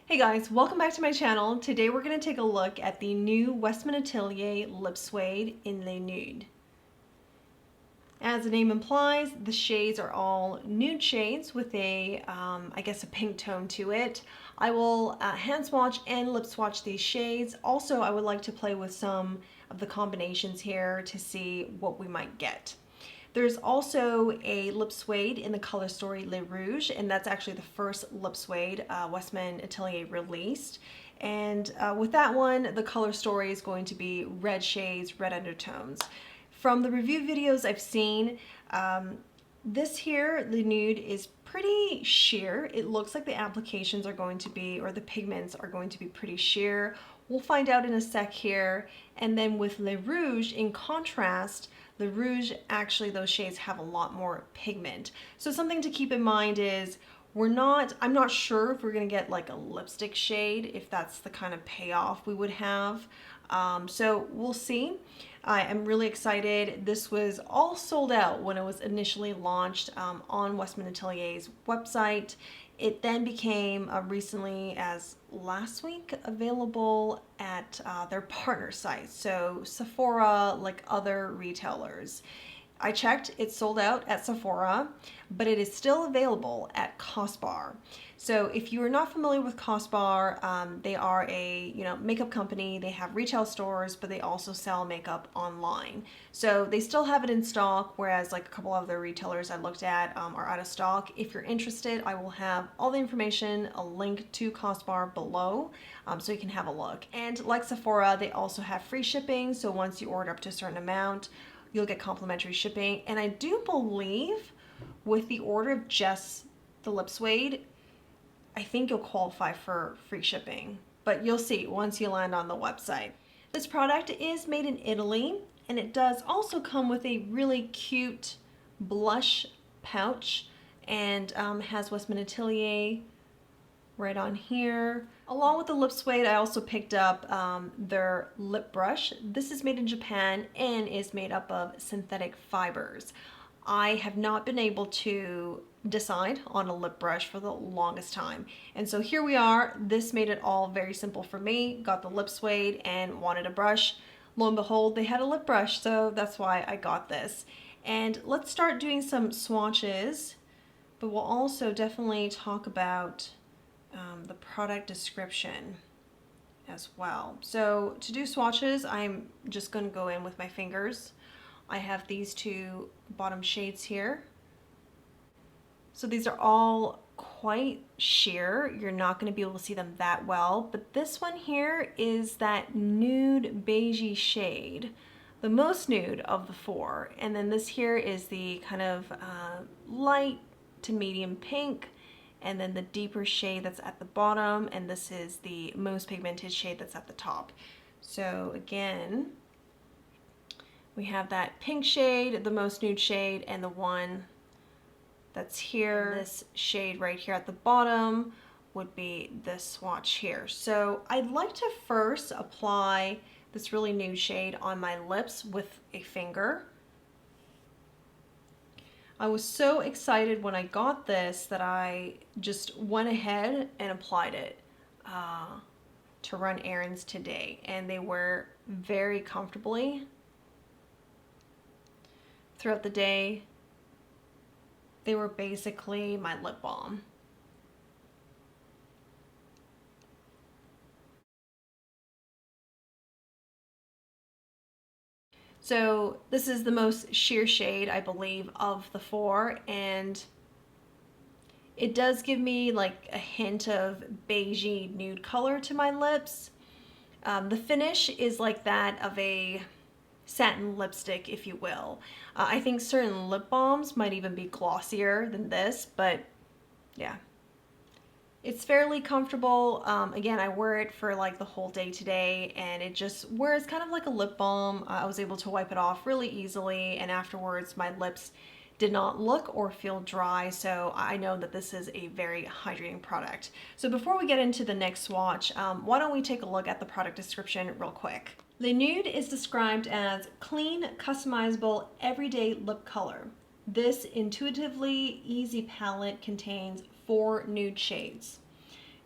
Hey guys, welcome back to my channel. Today we're going to take a look at the new Westman Atelier Lip Suede in the Nude. As the name implies, the shades are all nude shades with a, I guess a pink tone to it. I will hand swatch and lip swatch these shades. Also, I would like to play with some of the combinations here to see what we might get. There's also a lip suede in the color story Le Rouge, and that's actually the first lip suede Westman Atelier released. And with that one, the color story is going to be red shades, red undertones. From the review videos I've seen, this here, the Nude, is pretty sheer. It looks like the applications are going to be, or the pigments are going to be pretty sheer. We'll find out in a sec here. And then with Le Rouge, in contrast, the Rouge, actually those shades have a lot more pigment. So something to keep in mind is I'm not sure if we're gonna get like a lipstick shade, if that's the kind of payoff we would have. So we'll see. I am really excited. This was all sold out when it was initially launched on Westman Atelier's website. It then became recently, as last week, available at their partner sites, so Sephora, like other retailers. I checked, it's sold out at Sephora, but it is still available at Cosbar. So if you are not familiar with Cosbar, they are a makeup company. They have retail stores, but they also sell makeup online. So they still have it in stock, whereas like a couple of other retailers I looked at are out of stock. If you're interested, I will have all the information, a link to Cosbar below, so you can have a look. And like Sephora, they also have free shipping, so once you order up to a certain amount, you'll get complimentary shipping. And I do believe with the order of just the lip suede, I think you'll qualify for free shipping, but you'll see once you land on the website. This product is made in Italy, and it does also come with a really cute blush pouch, and has Westman Atelier right on here. Along with the lip suede, I also picked up their lip brush. This is made in Japan and is made up of synthetic fibers. I have not been able to decide on a lip brush for the longest time. And so here we are. This made it all very simple for me. Got the lip suede and wanted a brush. Lo and behold, they had a lip brush, so that's why I got this. And let's start doing some swatches, but we'll also definitely talk about the product description as well. So to do swatches, I'm just going to go in with my fingers. I have these two bottom shades here. So these are all quite sheer. You're not going to be able to see them that well, but this one here is that nude beigey shade, the most nude of the four. And then this here is the kind of light to medium pink, and then the deeper shade that's at the bottom, and this is the most pigmented shade that's at the top. So again, we have that pink shade, the most nude shade, and the one that's here. This shade right here at the bottom would be this swatch here. So I'd like to first apply this really nude shade on my lips with a finger. I was so excited when I got this that I just went ahead and applied it to run errands today, and they wear very comfortably throughout the day. They were basically my lip balm. So this is the most sheer shade, I believe, of the four, and it does give me like a hint of beigey nude color to my lips. The finish is like that of a satin lipstick, if you will. I think certain lip balms might even be glossier than this, but yeah. It's fairly comfortable. Again, I wear it for like the whole day today, and it just wears kind of like a lip balm. I was able to wipe it off really easily, and afterwards my lips did not look or feel dry, so I know that this is a very hydrating product. So before we get into the next swatch, why don't we take a look at the product description real quick. The Nude is described as clean, customizable, everyday lip color. This intuitively easy palette contains 4 nude shades.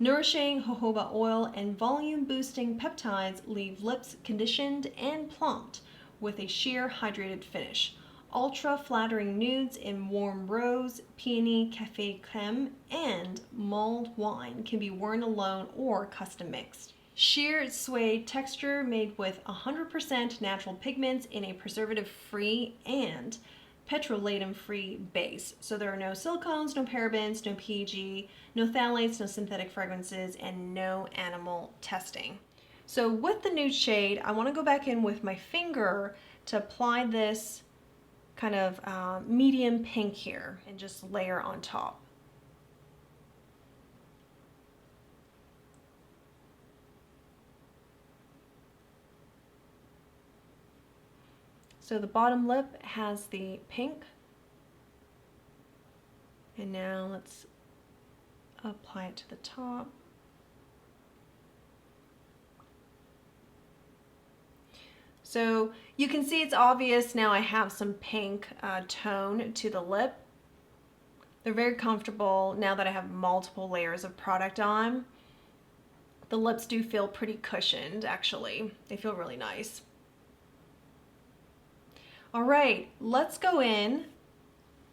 Nourishing jojoba oil and volume boosting peptides leave lips conditioned and plumped with a sheer hydrated finish. Ultra flattering nudes in warm rose, peony, cafe creme, and mulled wine can be worn alone or custom mixed. Sheer suede texture made with 100% natural pigments in a preservative-free and petrolatum-free base. So there are no silicones, no parabens, no PG, no phthalates, no synthetic fragrances, and no animal testing. So with the nude shade, I want to go back in with my finger to apply this kind of medium pink here and just layer on top. So the bottom lip has the pink, and now let's apply it to the top. So you can see it's obvious now I have some pink tone to the lip. They're very comfortable now that I have multiple layers of product on. The lips do feel pretty cushioned, actually. They feel really nice. All right, let's go in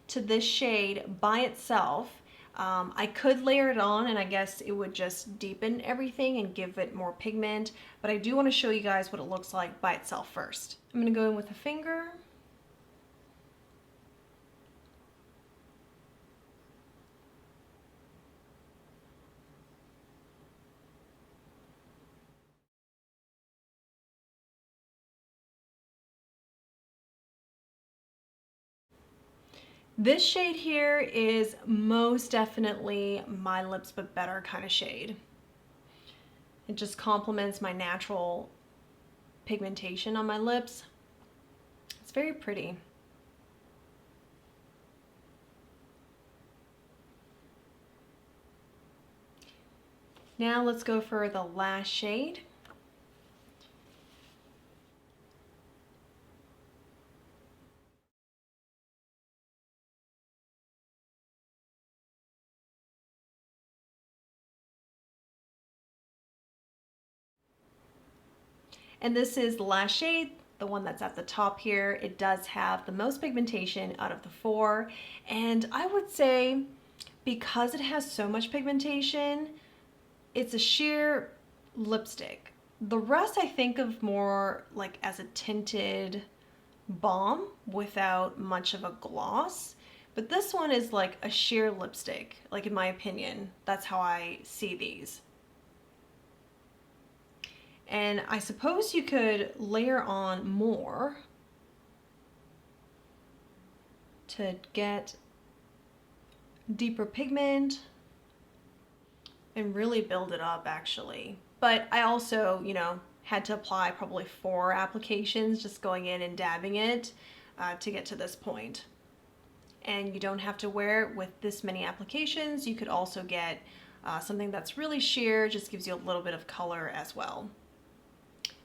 to this shade by itself. I could layer it on and I guess it would just deepen everything and give it more pigment, but I do want to show you guys what it looks like by itself first. I'm going to go in with a finger. This shade here is most definitely my lips but better kind of shade. It just complements my natural pigmentation on my lips. It's very pretty. Now let's go for the last shade. And this is the last shade, the one that's at the top here. It does have the most pigmentation out of the four. And I would say because it has so much pigmentation, it's a sheer lipstick. The rest I think of more like as a tinted balm without much of a gloss. But this one is like a sheer lipstick, like in my opinion. That's how I see these. And I suppose you could layer on more to get deeper pigment and really build it up actually. But I also, you know, had to apply probably 4 applications just going in and dabbing it to get to this point. And you don't have to wear it with this many applications. You could also get something that's really sheer, just gives you a little bit of color as well.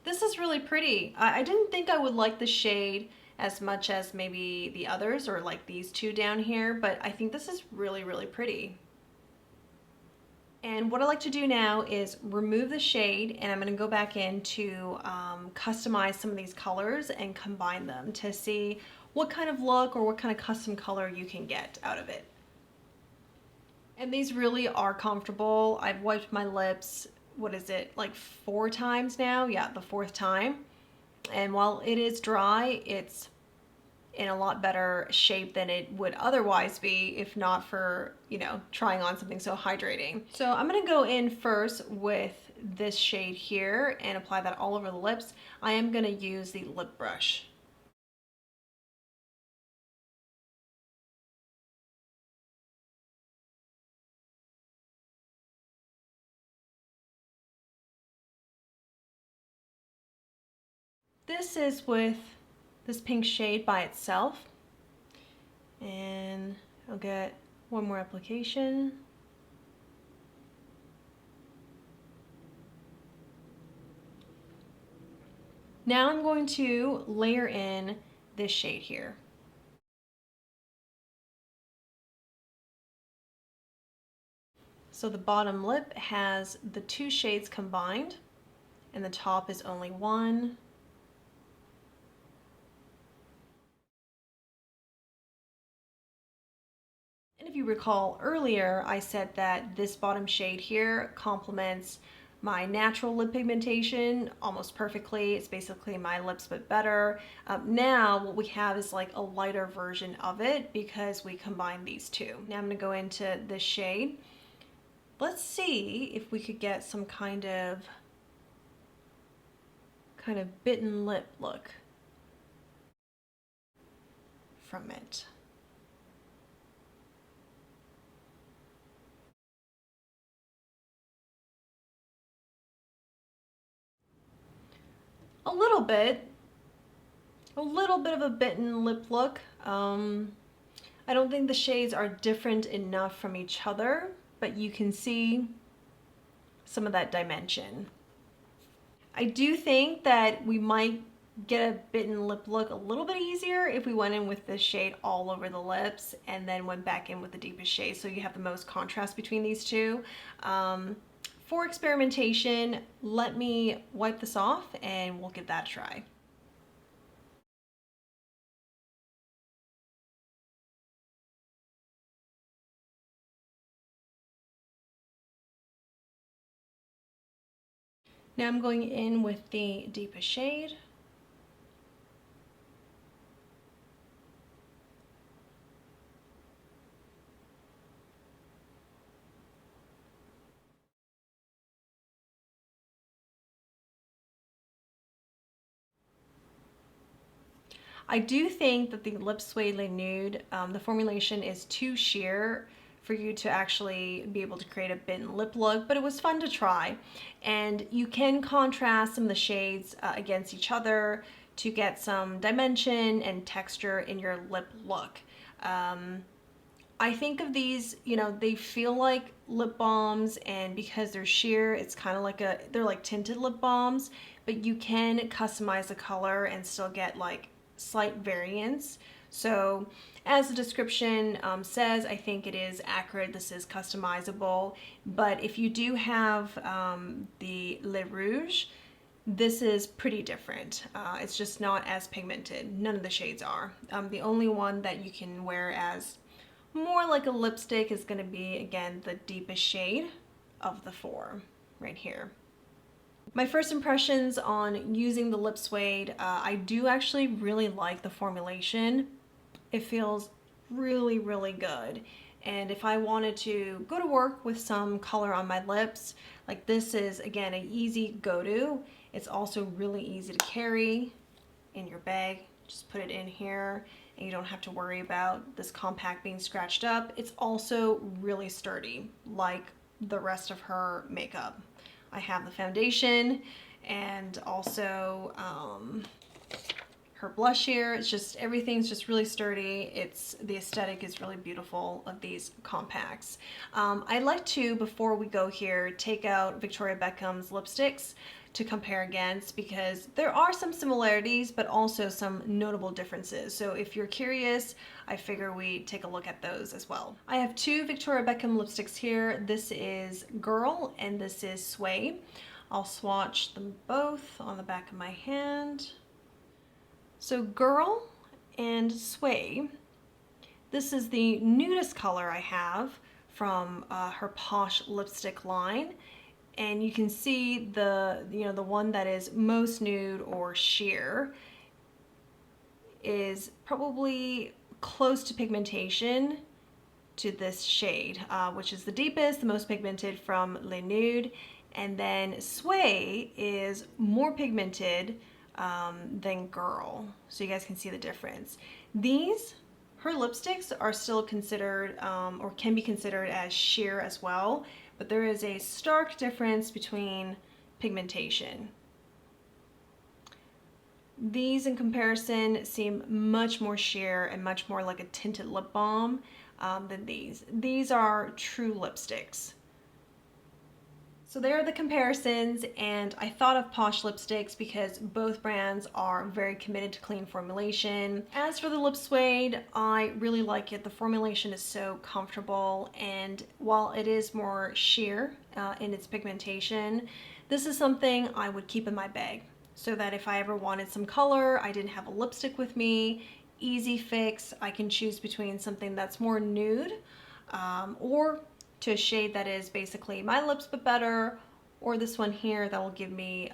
This is really pretty. I didn't think I would like the shade as much as maybe the others or like these two down here, but I think this is really, really pretty. And what I like to do now is remove the shade, and I'm going to go back in to customize some of these colors and combine them to see what kind of look or what kind of custom color you can get out of it. And these really are comfortable. I've wiped my lips, what is it, like 4 times now? Yeah, the 4th time. And while it is dry, it's in a lot better shape than it would otherwise be if not for, you know, trying on something so hydrating. So I'm gonna go in first with this shade here and apply that all over the lips. I am gonna use the lip brush. This is with this pink shade by itself, and I'll get one more application. Now I'm going to layer in this shade here. So So the bottom lip has the 2 shades combined, and the top is only 1. And if you recall earlier, I said that this bottom shade here complements my natural lip pigmentation almost perfectly. It's basically my lips but better. Now what we have is like a lighter version of it because we combine these two. Now I'm going to go into this shade. Let's see if we could get some kind of bitten lip look from it. A little bit of a bitten lip look. I don't think the shades are different enough from each other, but you can see some of that dimension. I do think that we might get a bitten lip look a little bit easier if we went in with this shade all over the lips and then went back in with the deepest shade, so you have the most contrast between these two. For experimentation, let me wipe this off and we'll give that a try. Now I'm going in with the deepest shade. I do think that the Lip Suede Nude, the formulation is too sheer for you to actually be able to create a bitten lip look, but it was fun to try. And you can contrast some of the shades against each other to get some dimension and texture in your lip look. I think of these, you know, they feel like lip balms, and because they're sheer, it's kind of like they're like tinted lip balms, but you can customize the color and still get like slight variance. So as the description says, I think it is accurate. This is customizable, but if you do have the Le Rouge, this is pretty different. It's just not as pigmented. None of the shades are. The only one that you can wear as more like a lipstick is going to be, again, the deepest shade of the 4 right here. My first impressions on using the Lip Suede, I do actually really like the formulation. It feels really, really good. And if I wanted to go to work with some color on my lips, like this is, again, an easy go-to. It's also really easy to carry in your bag. Just put it in here and you don't have to worry about this compact being scratched up. It's also really sturdy, like the rest of her makeup. I have the foundation and also her blush here. It's just, everything's just really sturdy. The aesthetic is really beautiful of these compacts. I'd like to, before we go here, take out Victoria Beckham's lipsticks to compare against, because there are some similarities but also some notable differences. So if you're curious, I figure we take a look at those as well. I have 2 Victoria Beckham lipsticks here. This is Girl and this is Suede. I'll swatch them both on the back of my hand. So Girl and Suede, this is the nudist color I have from her Posh lipstick line. And you can see the one that is most nude or sheer is probably close to pigmentation to this shade, which is the deepest, the most pigmented from Le Nude. And then Suede is more pigmented than Girl. So you guys can see the difference. Her lipsticks are still considered, or can be considered as sheer as well, but there is a stark difference between pigmentation. These in comparison seem much more sheer and much more like a tinted lip balm than these. These are true lipsticks. So there are the comparisons, and I thought of Posh lipsticks because both brands are very committed to clean formulation. As for the Lip Suede, I really like it. The formulation is so comfortable, and while it is more sheer in its pigmentation, this is something I would keep in my bag so that if I ever wanted some color, I didn't have a lipstick with me, easy fix. I can choose between something that's more nude or to a shade that is basically my lips but better, or this one here that will give me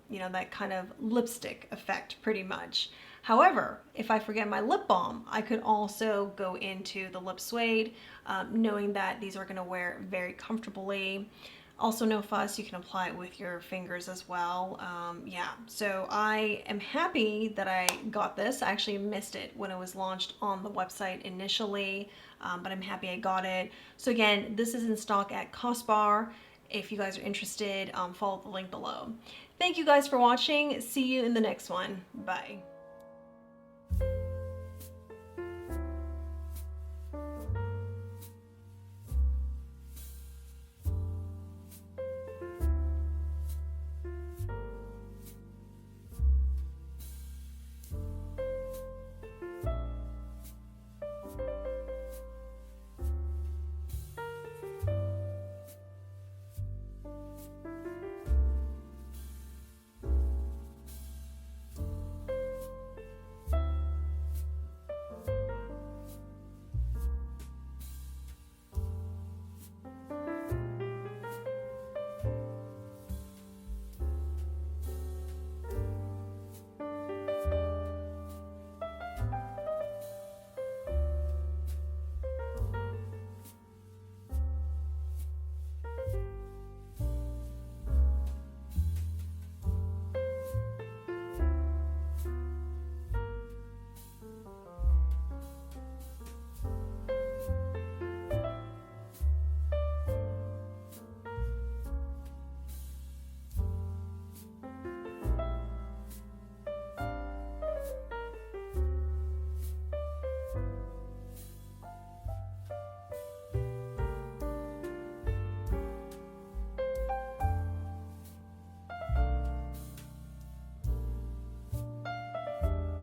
you know, that kind of lipstick effect pretty much. However, if I forget my lip balm, I could also go into the Lip Suede, knowing that these are going to wear very comfortably. Also no fuss, you can apply it with your fingers as well. Yeah, so I am happy that I got this. I actually missed it when it was launched on the website initially, but I'm happy I got it. So again, this is in stock at Costbar. If you guys are interested, follow the link below. Thank you guys for watching. See you in the next one. Bye.